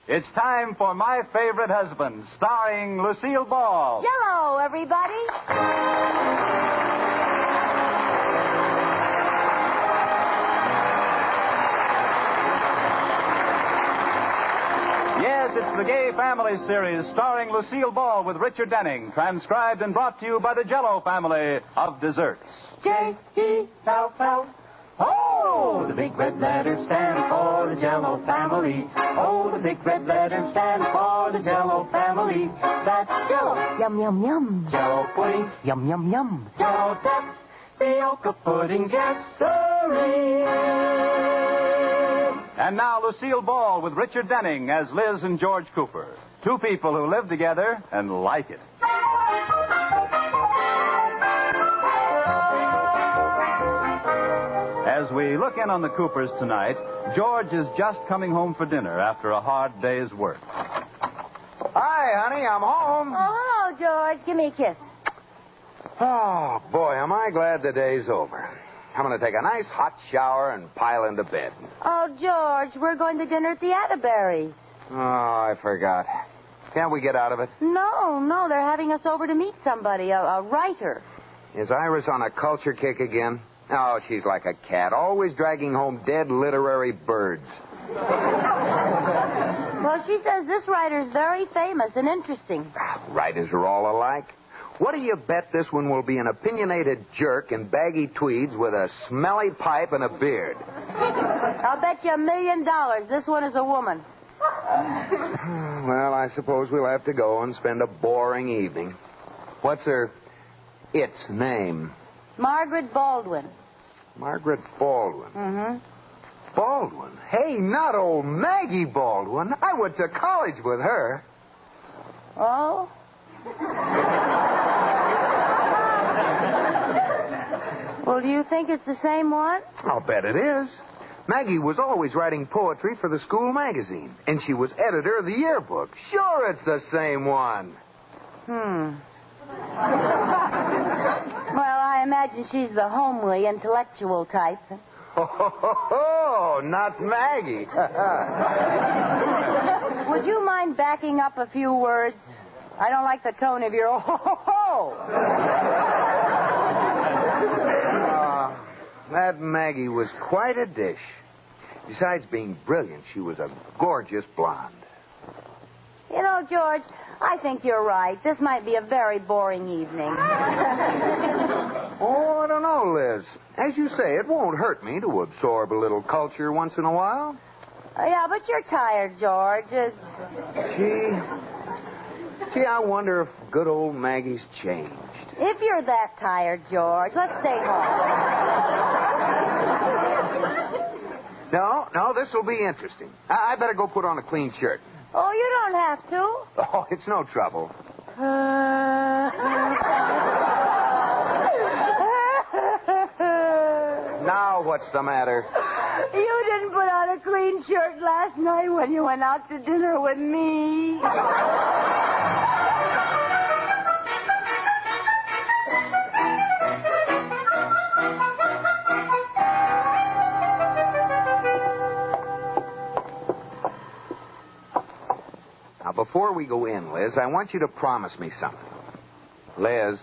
It's time for My Favorite Husband, starring Lucille Ball. Jello, everybody. Yes, it's the Gay Family series starring Lucille Ball with Richard Denning, transcribed and brought to you by the Jello family of desserts. J-E-L-L. Oh, the big red letters stand for the Jello family. Oh, the big red letters stand for the Jello family. That's Jello. Yum, yum, yum. Jello pudding. Yum, yum, yum. Jello tapioca pudding. Yes, sirree. And now Lucille Ball with Richard Denning as Liz and George Cooper. Two people who live together and like it. As we look in on the Coopers tonight, George is just coming home for dinner after a hard day's work. Hi, honey, I'm home. Oh, hello, George. Give me a kiss. Oh, boy, am I glad the day's over. I'm going to take a nice hot shower and pile into bed. Oh, George, we're going to dinner at the Atterberries. Oh, I forgot. Can't we get out of it? No, they're having us over to meet somebody, a writer. Is Iris on a culture kick again? Oh, she's like a cat, always dragging home dead literary birds. Well, she says this writer's very famous and interesting. Writers are all alike. What do you bet this one will be an opinionated jerk in baggy tweeds with a smelly pipe and a beard? I'll bet you $1 million this one is a woman. Well, I suppose we'll have to go and spend a boring evening. What's its name? Margaret Baldwin. Margaret Baldwin. Mm-hmm. Baldwin? Hey, not old Maggie Baldwin. I went to college with her. Oh? Well, do you think it's the same one? I'll bet it is. Maggie was always writing poetry for the school magazine, and she was editor of the yearbook. Sure, it's the same one. Well, I imagine she's the homely, intellectual type. Oh, not Maggie. Would you mind backing up a few words? I don't like the tone of your That Maggie was quite a dish. Besides being brilliant, she was a gorgeous blonde. You know, George, I think you're right. This might be a very boring evening. Oh, I don't know, Liz. As you say, it won't hurt me to absorb a little culture once in a while. Yeah, but you're tired, George. Gee, I wonder if good old Maggie's changed. If you're that tired, George, let's stay home. No, this will be interesting. I better go put on a clean shirt. Oh, you don't have to. Oh, it's no trouble. Now what's the matter? You didn't put on a clean shirt last night when you went out to dinner with me. Now, before we go in, Liz, I want you to promise me something. Liz.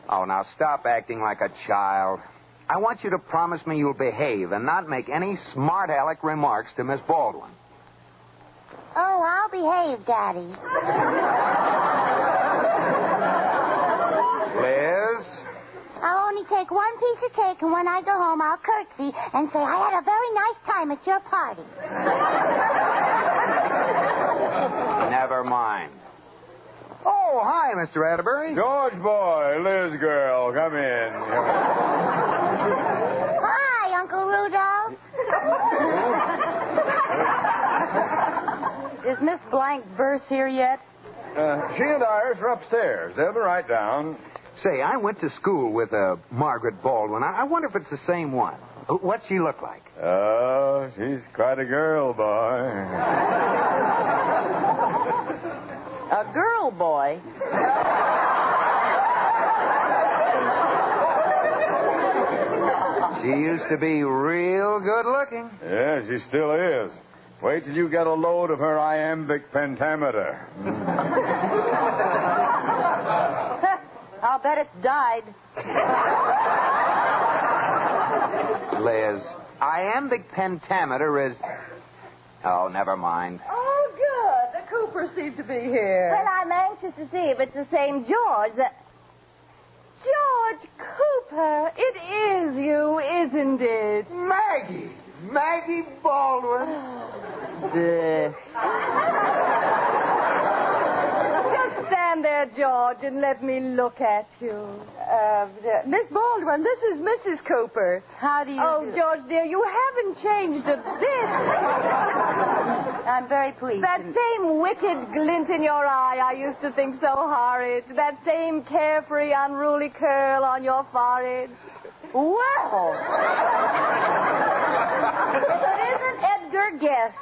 Oh, now stop acting like a child. I want you to promise me you'll behave and not make any smart-aleck remarks to Miss Baldwin. Oh, I'll behave, Daddy. Liz? I'll only take one piece of cake, and when I go home, I'll curtsy and say I had a very nice time at your party. Never mind. Oh, hi, Mr. Atterbury. George boy, Liz girl, come in. Hi, Uncle Rudolph. Is Miss Blank Verse here yet? She and Iris are upstairs. They'll be right down. Say, I went to school with Margaret Baldwin. I wonder if it's the same one. What's she look like? Oh, she's quite a girl, boy. A girl boy? She used to be real good looking. Yeah, she still is. Wait till you get a load of her iambic pentameter. I'll bet it's died. Liz, iambic pentameter is... Oh, never mind. Oh, good. The Coopers seem to be here. Well, I'm anxious to see if it's the same George that... George Cooper, it is you, isn't it? Maggie! Maggie Baldwin. Just stand there, George, and let me look at you. Miss Baldwin, this is Mrs. Cooper. How do you do? George, dear, you haven't changed a bit. I'm very pleased. That same wicked glint in your eye I used to think so horrid. That same carefree, unruly curl on your forehead. Well. But isn't Edgar Guest?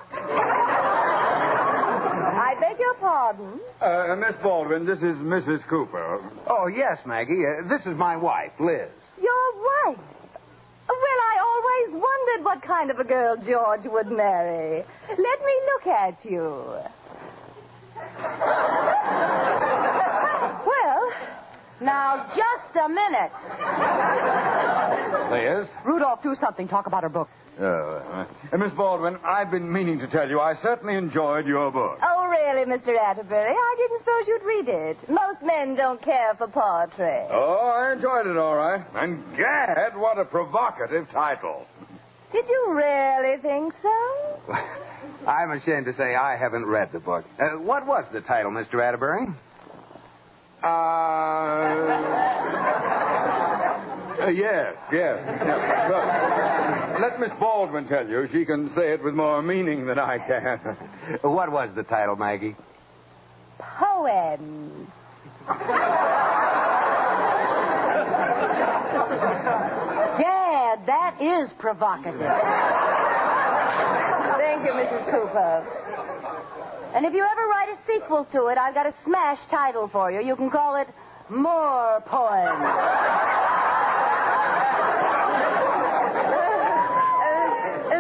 I beg your pardon? Miss Baldwin, this is Mrs. Cooper. Oh, yes, Maggie. This is my wife, Liz. Your wife? Well, I always wondered what kind of a girl George would marry. Let me look at you. Well, Now, just a minute. Liz? Rudolph, do something. Talk about her book. Miss Baldwin, I've been meaning to tell you I certainly enjoyed your book. Oh, really, Mr. Atterbury? I didn't suppose you'd read it. Most men don't care for poetry. Oh, I enjoyed it all right. And gad, what a provocative title. Did you really think so? I'm ashamed to say I haven't read the book. What was the title, Mr. Atterbury? Yes. Look, let Miss Baldwin tell you. She can say it with more meaning than I can. What was the title, Maggie? Poems. Yeah, that is provocative. Thank you, Mrs. Cooper. And if you ever write a sequel to it, I've got a smash title for you. You can call it More Poems.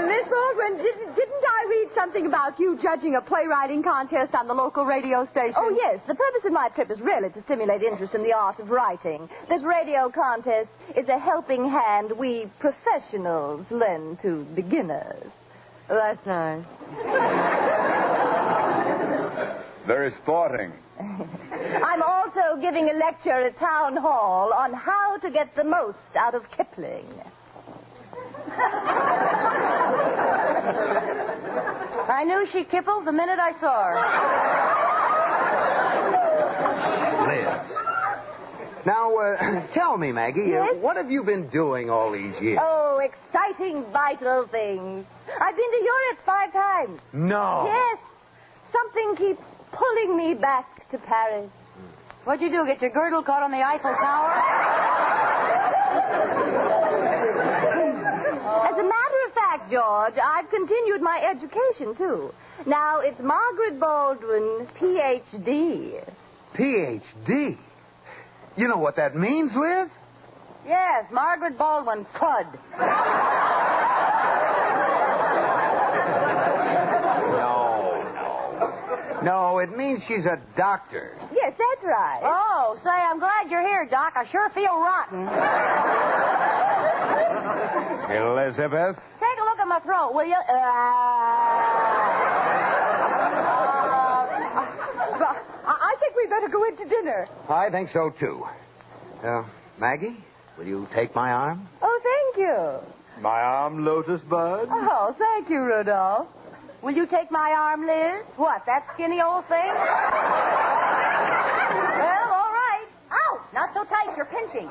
Miss Baldwin, didn't I read something about you judging a playwriting contest on the local radio station? Oh, yes. The purpose of my trip is really to stimulate interest in the art of writing. This radio contest is a helping hand we professionals lend to beginners. That's nice. Very sporting. I'm also giving a lecture at Town Hall on how to get the most out of Kipling. I knew she kippled the minute I saw her. Liz. Now, tell me, Maggie, Yes? what have you been doing all these years? Oh, exciting, vital things. I've been to Europe 5 times. No. Yes. Something keeps pulling me back to Paris. What'd you do, get your girdle caught on the Eiffel Tower? As a matter of fact, George, I've continued my education, too. Now, it's Margaret Baldwin, Ph.D. Ph.D.? You know what that means, Liz? Yes, Margaret Baldwin, Pud. No, it means she's a doctor. Yes, that's right. Oh, say, I'm glad you're here, Doc. I sure feel rotten. Elizabeth? Take a look at my throat, will you? I think we better go into dinner. I think so, too. Maggie, will you take my arm? Oh, thank you. My arm, Lotus Bud? Oh, thank you, Rudolph. Will you take my arm, Liz? What, that skinny old thing? Well, all right. Ow! Not so tight, you're pinching.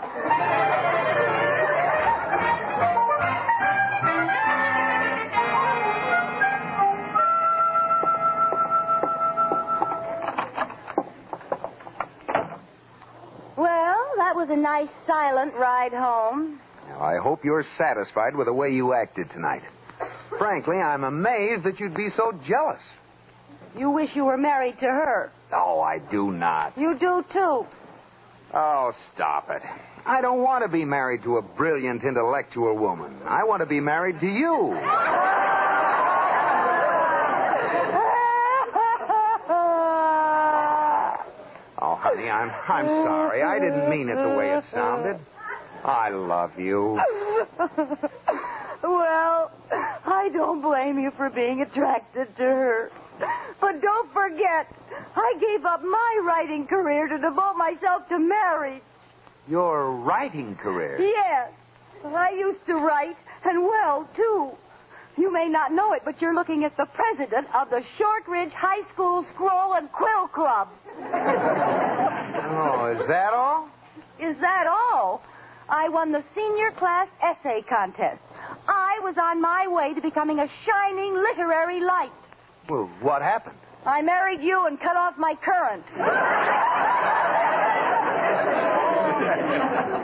Well, that was a nice, silent ride home. Now, I hope you're satisfied with the way you acted tonight. Frankly, I'm amazed that you'd be so jealous. You wish you were married to her. Oh, I do not. You do, too. Oh, stop it. I don't want to be married to a brilliant, intellectual woman. I want to be married to you. honey. I'm sorry. I didn't mean it the way it sounded. I love you. Well, I don't blame you for being attracted to her. But don't forget, I gave up my writing career to devote myself to marriage. Your writing career? Yes. I used to write, and well, too. You may not know it, but you're looking at the president of the Shortridge High School Scroll and Quill Club. Oh, is that all? Is that all? I won the senior class essay contest. I was on my way to becoming a shining literary light. Well, what happened? I married you and cut off my current.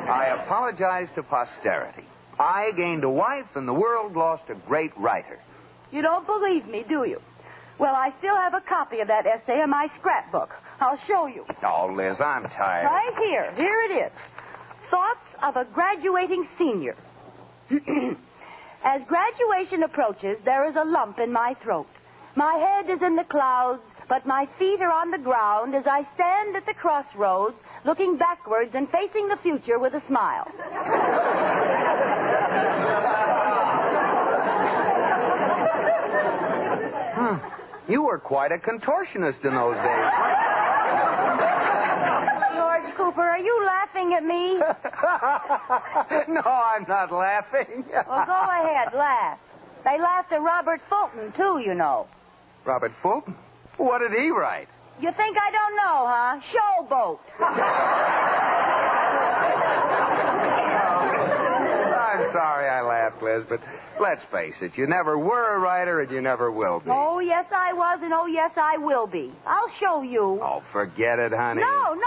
I apologize to posterity. I gained a wife, and the world lost a great writer. You don't believe me, do you? Well, I still have a copy of that essay in my scrapbook. I'll show you. Oh, Liz, I'm tired. Right here. Here it is. Thoughts of a graduating senior. As graduation approaches, there is a lump in my throat. My head is in the clouds, but my feet are on the ground as I stand at the crossroads, looking backwards and facing the future with a smile. You were quite a contortionist in those days. George Cooper, are you laughing at me? No, I'm not laughing. Well, go ahead, laugh. They laughed at Robert Fulton, too, you know. Robert Fulton? What did he write? You think I don't know, huh? Showboat. I'm sorry I laughed, Liz, but let's face it, you never were a writer and you never will be. Oh, yes, I was, and oh, yes, I will be. I'll show you. Oh, forget it, honey. No.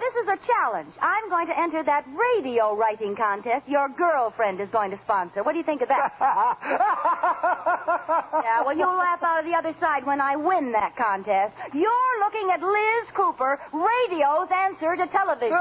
This is a challenge. I'm going to enter that radio writing contest your girlfriend is going to sponsor. What do you think of that? Yeah, well, you'll laugh out of the other side when I win that contest. You're looking at Liz Cooper, radio's answer to television.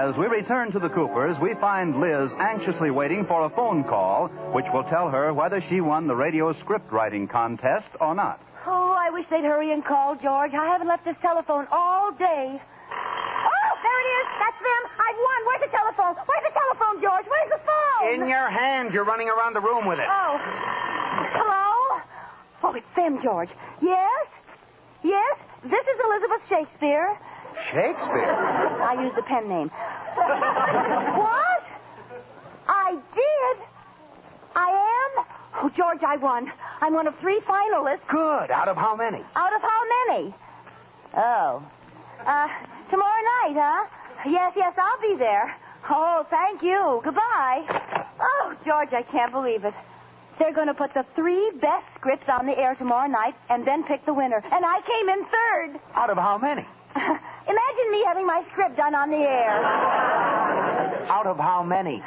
As we return to the Coopers, we find Liz anxiously waiting for a phone call, which will tell her whether she won the radio script writing contest or not. Oh, I wish they'd hurry and call, George. I haven't left this telephone all day. Oh, there it is. That's them. I've won. Where's the telephone? Where's the telephone, George? Where's the phone? In your hand. You're running around the room with it. Oh. Hello? Oh, it's them, George. Yes? Yes? This is Elizabeth Shakespeare. Shakespeare? I used the pen name. What? I did? I am? Oh, George, I won. I'm one of 3 finalists. Good. Out of how many? Out of how many? Oh. Tomorrow night, huh? Yes, I'll be there. Oh, thank you. Goodbye. Oh, George, I can't believe it. They're going to put the 3 best scripts on the air tomorrow night and then pick the winner. And I came in 3rd. Out of how many? Imagine me having my script done on the air. Out of how many?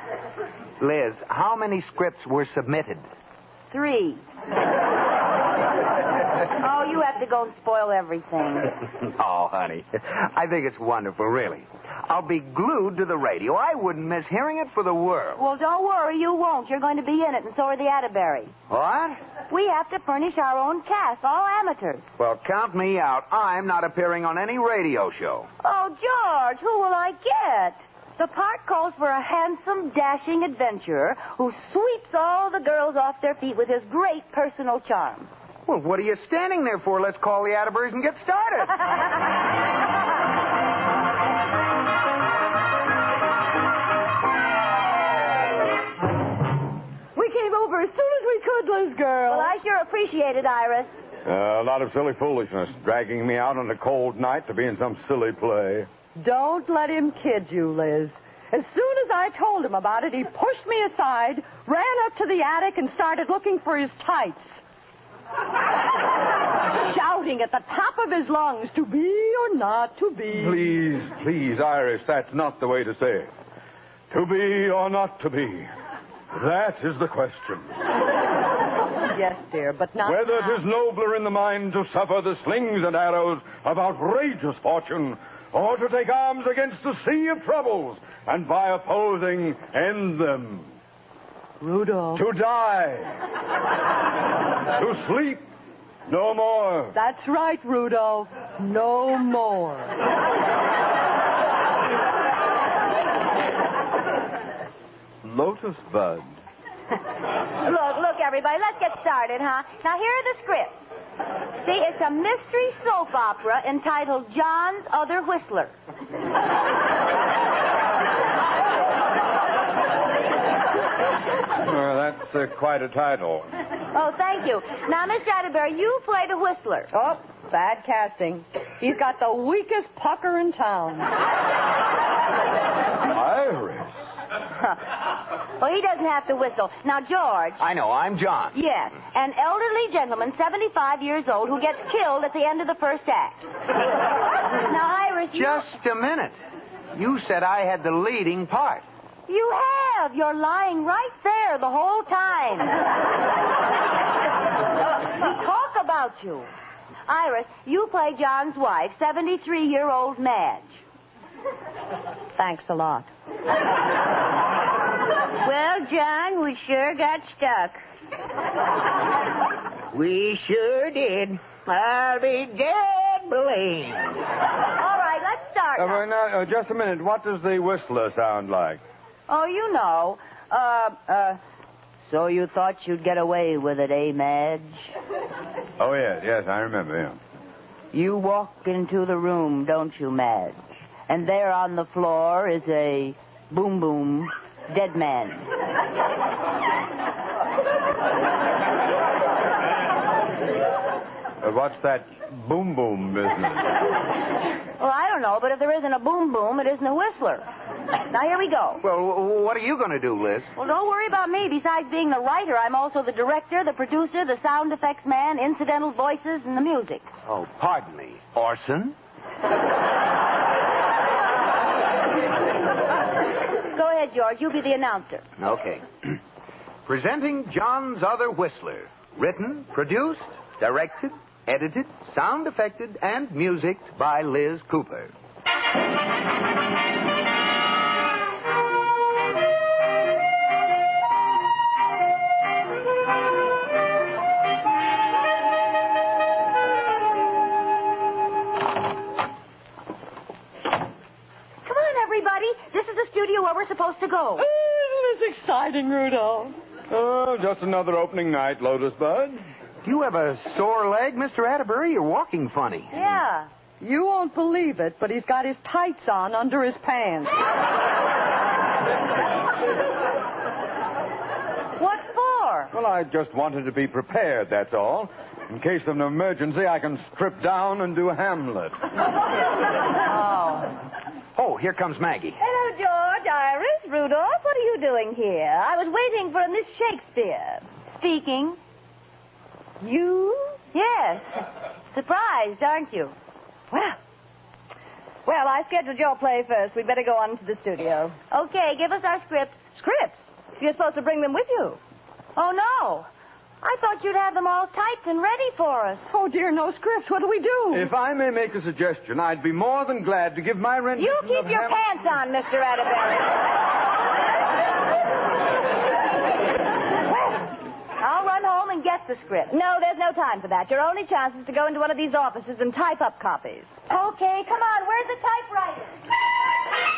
Liz, how many scripts were submitted? 3. Oh, you have to go and spoil everything. Oh, honey. I think it's wonderful, really. I'll be glued to the radio. I wouldn't miss hearing it for the world. Well, don't worry, you won't. You're going to be in it, and so are the Atterberries. What? We have to furnish our own cast, all amateurs. Well, count me out. I'm not appearing on any radio show. Oh, George, who will I get? The part calls for a handsome, dashing adventurer who sweeps all the girls off their feet with his great personal charm. Well, what are you standing there for? Let's call the Atterburys and get started. We came over as soon as we could, Liz girl. Well, I sure appreciate it, Iris. A lot of silly foolishness, dragging me out on a cold night to be in some silly play. Don't let him kid you, Liz. As soon as I told him about it, he pushed me aside, ran up to the attic, and started looking for his tights. Shouting at the top of his lungs, to be or not to be. Please, Iris, that's not the way to say it. To be or not to be. That is the question. Yes, dear, but not Whether now. 'tis nobler in the mind to suffer the slings and arrows of outrageous fortune, or to take arms against the sea of troubles, and by opposing end them. Rudolph. To die. To sleep no more. That's right, Rudolph. No more. Lotus Bud. Look, everybody, let's get started, huh? Now, here are the scripts. See, it's a mystery soap opera entitled John's Other Whistler. Well, that's quite a title. Oh, thank you. Now, Mr. Atterbury, you play the whistler. Oh, bad casting. He's got the weakest pucker in town. Iris. Well, he doesn't have to whistle. Now, George. I know, I'm John. Yes, an elderly gentleman, 75 years old, who gets killed at the end of the first act. Now, Iris, Just a minute. You said I had the leading part. You have. You're lying right there the whole time. We talk about you. Iris, you play John's wife, 73-year-old Madge. Thanks a lot. Well, John, we sure got stuck. We sure did. I'll be dead blamed. All right, let's start now. Now, just a minute. What does the whistler sound like? Oh, you know. So you thought you'd get away with it, eh, Madge? Oh, yes, I remember him. You walk into the room, don't you, Madge? And there on the floor is a boom-boom dead man. What's that boom-boom business? Well, I don't know, but if there isn't a boom-boom, it isn't a whistler. Now, here we go. Well, what are you going to do, Liz? Well, don't worry about me. Besides being the writer, I'm also the director, the producer, the sound effects man, incidental voices, and the music. Oh, pardon me. Orson? Go ahead, George. You be the announcer. Okay. Presenting John's Other Whistler. Written, produced, directed, edited, sound effected, and musicked by Liz Cooper. Where we're supposed to go. Isn't this exciting, Rudolph? Oh, just another opening night, Lotus Bud. Do you have a sore leg, Mr. Atterbury? You're walking funny. Yeah. You won't believe it, but he's got his tights on under his pants. What for? Well, I just wanted to be prepared, that's all. In case of an emergency, I can strip down and do Hamlet. Oh, here comes Maggie. Hello, George, Iris, Rudolph. What are you doing here? I was waiting for a Miss Shakespeare. Speaking. You? Yes. Surprised, aren't you? Well, I scheduled your play first. We'd better go on to the studio. Okay, give us our scripts. Scripts? You're supposed to bring them with you. Oh, no. I thought you'd have them all typed and ready for us. Oh, dear, no scripts. What do we do? If I may make a suggestion, I'd be more than glad to give my rendition You keep your pants on, Mr. Atterbury. I'll run home and get the script. No, there's no time for that. Your only chance is to go into one of these offices and type up copies. Okay, come on. Where's the typewriter?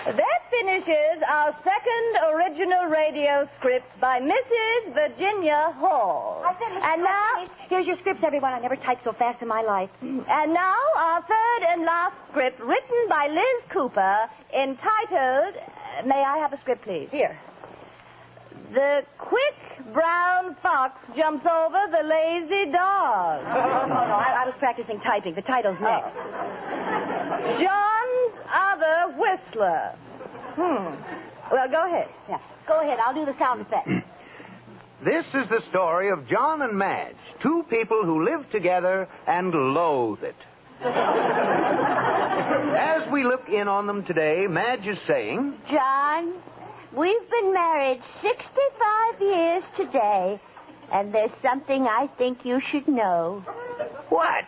That finishes our second original radio script by Mrs. Virginia Hall. I said, And now, here's your scripts, everyone. I never typed so fast in my life. and now our third and last script written by Liz Cooper entitled, may I have a script, please? Here. The quick brown fox jumps over the lazy dog. No, I was practicing typing. The title's next. John's Other Whistler. Well, go ahead. Yeah. Go ahead. I'll do the sound effect. This is the story of John and Madge, two people who live together and loathe it. As we look in on them today, Madge is saying, John, we've been married 65 years today, and there's something I think you should know. What?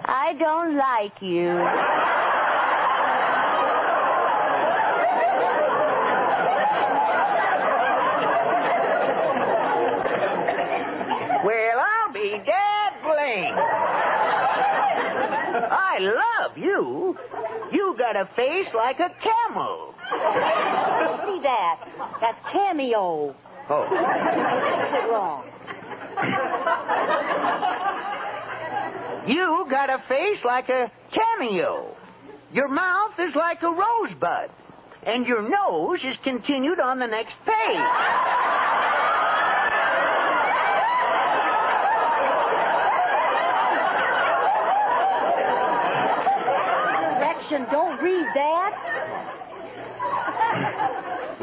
I don't like you. Well, I'll be dead blamed. I love you. You got a face like a camel. See that? That's cameo. oh, That's wrong. You got a face like a cameo. Your mouth is like a rosebud. And your nose is continued on the next page. Correction, don't read that.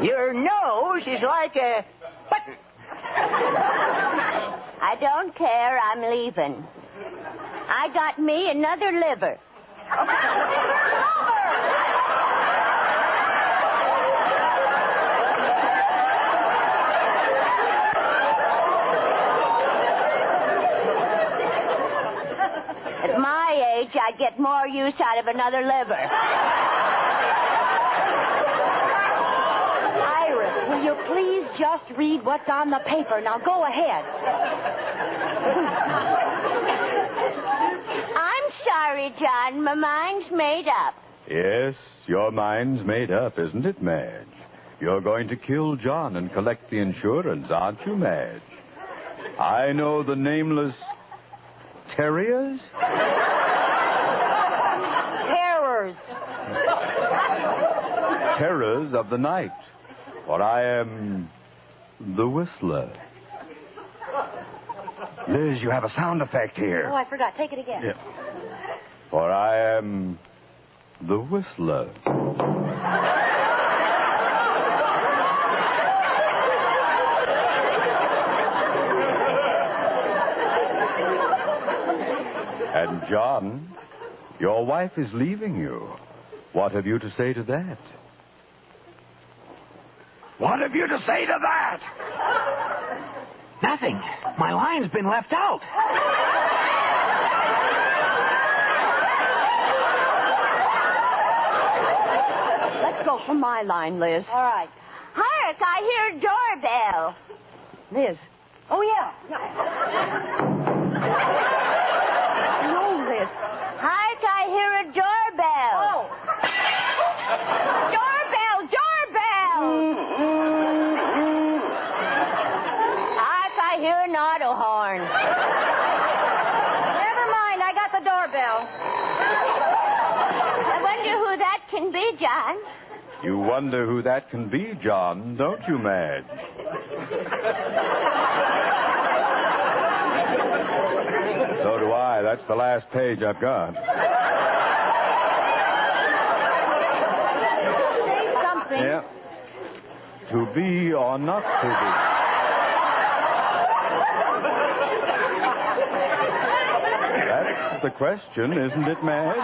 Your nose is like a button. I don't care. I'm leaving. I got me another liver. At my age, I get more use out of another liver. Iris, will you please just read what's on the paper? Now go ahead. I'm sorry, John. My mind's made up. Yes, your mind's made up, isn't it, Madge? You're going to kill John and collect the insurance, aren't you, Madge? I know the nameless terriers? Terrors. Terrors of the night. For I am the whistler. Liz, you have a sound effect here. Oh, I forgot. Take it again. Yeah. For I am the whistler. And John, your wife is leaving you. What have you to say to that? What have you to say to that? Nothing. My line's been left out. Let's go for my line, Liz. All right. Hark, I hear a doorbell. Liz. Oh, yeah. No, Liz. Hark, I hear a doorbell. Oh. Doorbell, doorbell. Hark, I hear an auto horn. Never mind. I got the doorbell. I wonder who that can be, John. You wonder who that can be, John, don't you, Madge? So do I. That's the last page I've got. Say something. Yeah. To be or not to be. That's the question, isn't it, Madge?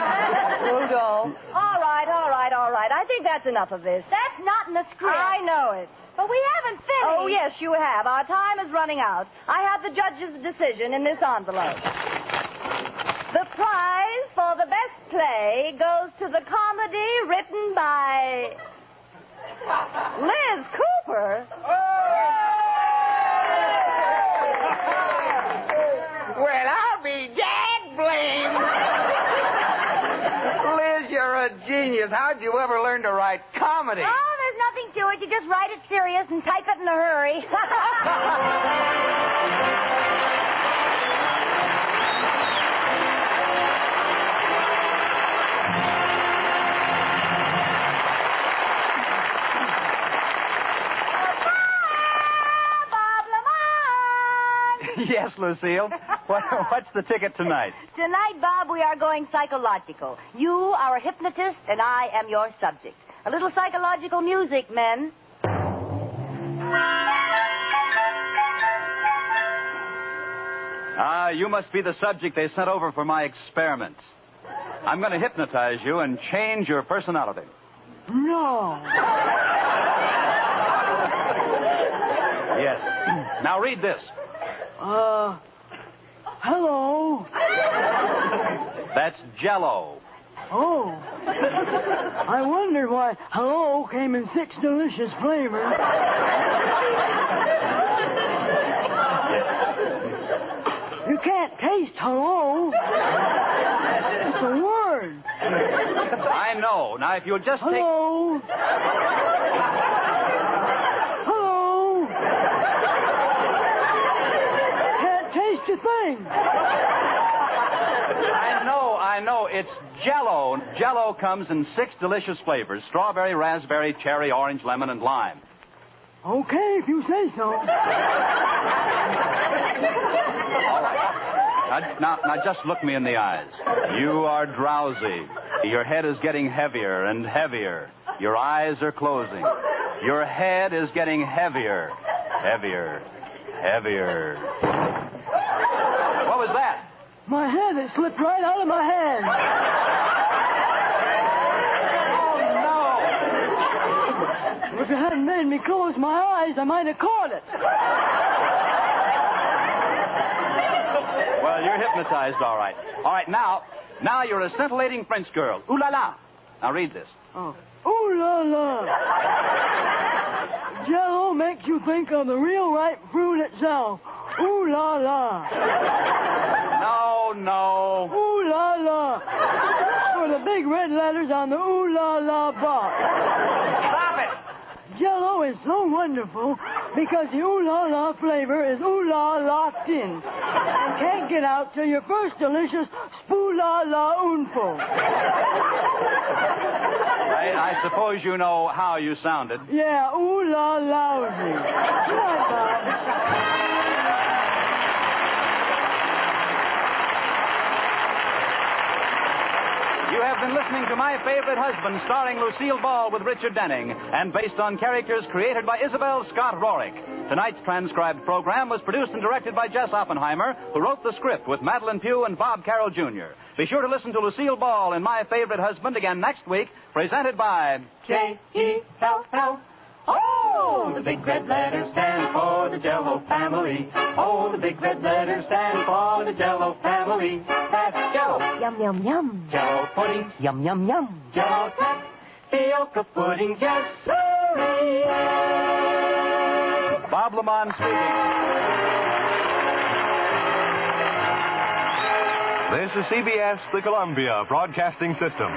Rudolph. All right. I think that's enough of this. That's not in the script. I know it. But we haven't finished. Oh, yes, you have. Our time is running out. I have the judge's decision in this envelope. The prize for the best play goes to the comedy written by Liz Cooper. Well, I'll be dead blamed. Liz, you're a genius. How'd you ever learn to write comedy? Oh, there's nothing to it. You just write it serious and type it in a hurry. Yes, Lucille. What's the ticket tonight? Tonight, Bob, we are going psychological. You are a hypnotist, and I am your subject. A little psychological music, men. You must be the subject they sent over for my experiment. I'm going to hypnotize you and change your personality. No. Yes. Now read this. Hello. That's Jell-O. Oh. I wondered why hello came in 6 delicious flavors. You can't taste hello. It's a word. I know. Now, if you'll just hello. Hello. Can't taste a thing. I know. It's Jell-O. Jell-O comes in 6 delicious flavors: strawberry, raspberry, cherry, orange, lemon, and lime. Okay, if you say so. All right. Now, just look me in the eyes. You are drowsy. Your head is getting heavier and heavier. Your eyes are closing. Your head is getting heavier, heavier, heavier. What was that? My head has slipped right out of my hand. Oh, no. If you hadn't made me close my eyes, I might have caught it. Well, you're hypnotized, all right. All right, now you're a scintillating French girl. Ooh la la. Now read this. Oh. Ooh la la. Jell-O makes you think of the real ripe fruit itself. Ooh la la. No. Ooh la la. For the big red letters on the ooh la la box. Stop it. Jell-O is so wonderful because the ooh la la flavor is ooh la locked in and can't get out till your first delicious spoo la la oonful. I suppose you know how you sounded. Yeah, ooh la lousy. Good night, Bob. You have been listening to My Favorite Husband, starring Lucille Ball with Richard Denning, and based on characters created by Isabel Scott Rorick. Tonight's transcribed program was produced and directed by Jess Oppenheimer, who wrote the script with Madeline Pugh and Bob Carroll, Jr. Be sure to listen to Lucille Ball in My Favorite Husband again next week, presented by J-E-L-L. Oh, the big red letters stand for the Jell-O family. Oh, the big red letters stand for the Jell-O family. That's Jell-O. Yum, yum, yum. Jell-O pudding. Yum, yum, yum. Jell-O tapioca pudding. Yes, sirree. Bob Lamont speaking. This is CBS, the Columbia Broadcasting System.